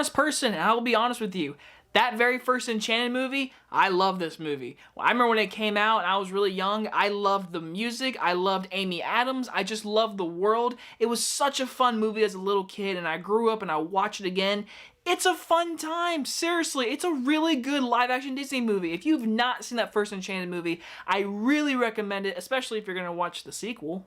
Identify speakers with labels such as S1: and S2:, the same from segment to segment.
S1: honest person, and I will be honest with you. That very first Enchanted movie, I love this movie. I remember when it came out and I was really young, I loved the music, I loved Amy Adams, I just loved the world. It was such a fun movie as a little kid, and I grew up and I watched it again. It's a fun time, seriously. It's a really good live-action Disney movie. If you've not seen that first Enchanted movie, I really recommend it, especially if you're going to watch the sequel.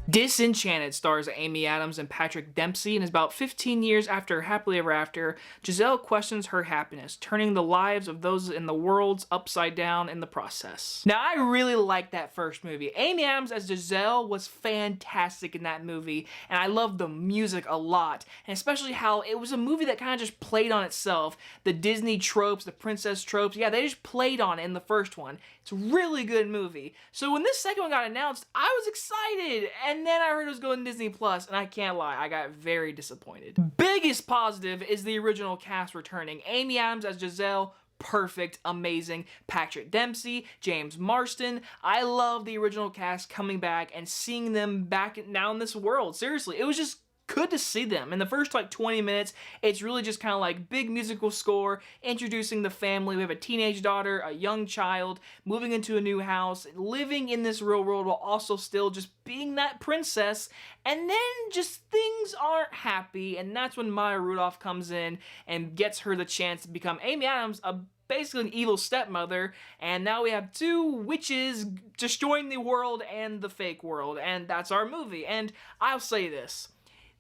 S1: Disenchanted stars Amy Adams and Patrick Dempsey, and is about 15 years after Happily Ever After. Giselle questions her happiness, turning the lives of those in the worlds upside down in the process. Now, I really liked that first movie. Amy Adams as Giselle was fantastic in that movie, and I loved the music a lot, and especially how it was a movie that kind of just played on itself. The Disney tropes, the princess tropes, yeah, they just played on it in the first one. It's a really good movie. So when this second one got announced, I was excited, and then I heard it was going to Disney Plus, and I can't lie, I got very disappointed. Biggest positive is the original cast returning. Amy Adams as Giselle, perfect, amazing. Patrick Dempsey, James Marsden. I love the original cast coming back and seeing them back now in this world. Seriously, it was just good to see them. In the first like 20 minutes, it's really just kind of like big musical score, introducing the family. We have a teenage daughter, a young child, moving into a new house, living in this real world while also still just being that princess. And then just things aren't happy, and that's when Maya Rudolph comes in and gets her the chance to become Amy Adams, basically an evil stepmother, and now we have two witches destroying the world and the fake world, and that's our movie. And I'll say this.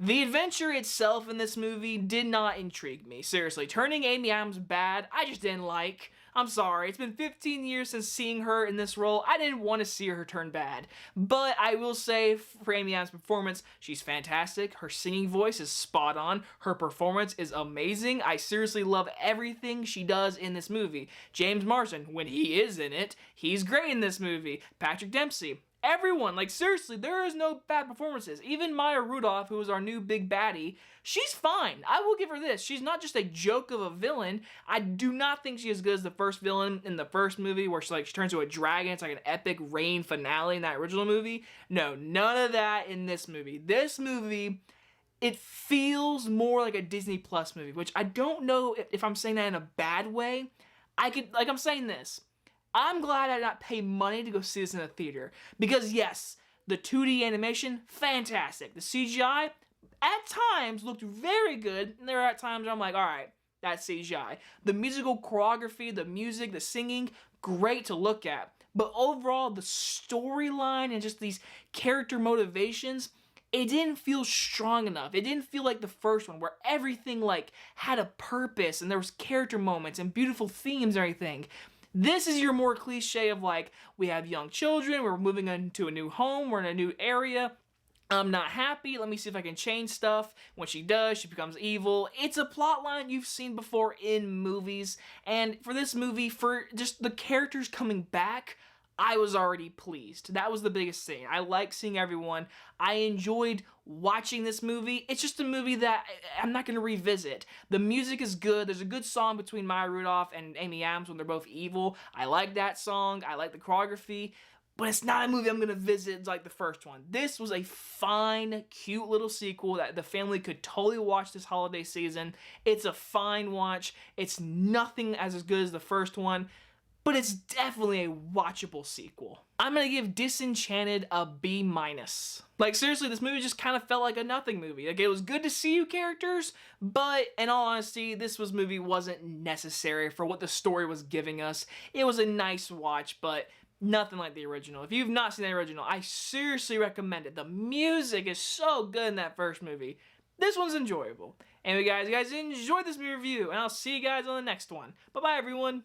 S1: The adventure itself in this movie did not intrigue me. Seriously, turning Amy Adams bad, I just didn't like. I'm sorry, it's been 15 years since seeing her in this role. I didn't want to see her turn bad. But I will say, for Amy Adams' performance, she's fantastic. Her singing voice is spot on. Her performance is amazing. I seriously love everything she does in this movie. James Marsden, when he is in it, he's great in this movie. Patrick Dempsey. Everyone, like seriously, there is no bad performances. Even Maya Rudolph, who is our new big baddie, she's fine. I will give her this. She's not just a joke of a villain. I do not think she's as good as the first villain in the first movie where she turns into a dragon. It's like an epic rain finale in that original movie. No, none of that in this movie. This movie, it feels more like a Disney Plus movie, which I don't know if I'm saying that in a bad way. I'm saying this. I'm glad I did not pay money to go see this in a theater. Because yes, the 2D animation, fantastic. The CGI, at times, looked very good. And there are at times where I'm like, alright, that's CGI. The musical choreography, the music, the singing, great to look at. But overall, the storyline and just these character motivations, it didn't feel strong enough. It didn't feel like the first one where everything like had a purpose and there was character moments and beautiful themes and everything. This is your more cliche of like, we have young children, we're moving into a new home, we're in a new area, I'm not happy, let me see if I can change stuff. When she does, she becomes evil. It's a plot line you've seen before in movies, and for this movie, for just the characters coming back, I was already pleased. That was the biggest thing. I like seeing everyone. I enjoyed watching this movie. It's just a movie that I'm not going to revisit. The music is good. There's a good song between Maya Rudolph and Amy Adams when they're both evil. I like that song. I like the choreography. But it's not a movie I'm going to visit like the first one. This was a fine, cute little sequel that the family could totally watch this holiday season. It's a fine watch. It's nothing as good as the first one. But it's definitely a watchable sequel. I'm gonna give Disenchanted a B-. Like seriously, this movie just kind of felt like a nothing movie. Like it was good to see you characters, but in all honesty, this movie wasn't necessary for what the story was giving us. It was a nice watch, but nothing like the original. If you've not seen the original, I seriously recommend it. The music is so good in that first movie. This one's enjoyable. Anyway guys, you guys enjoyed this movie review, and I'll see you guys on the next one. Bye-bye everyone.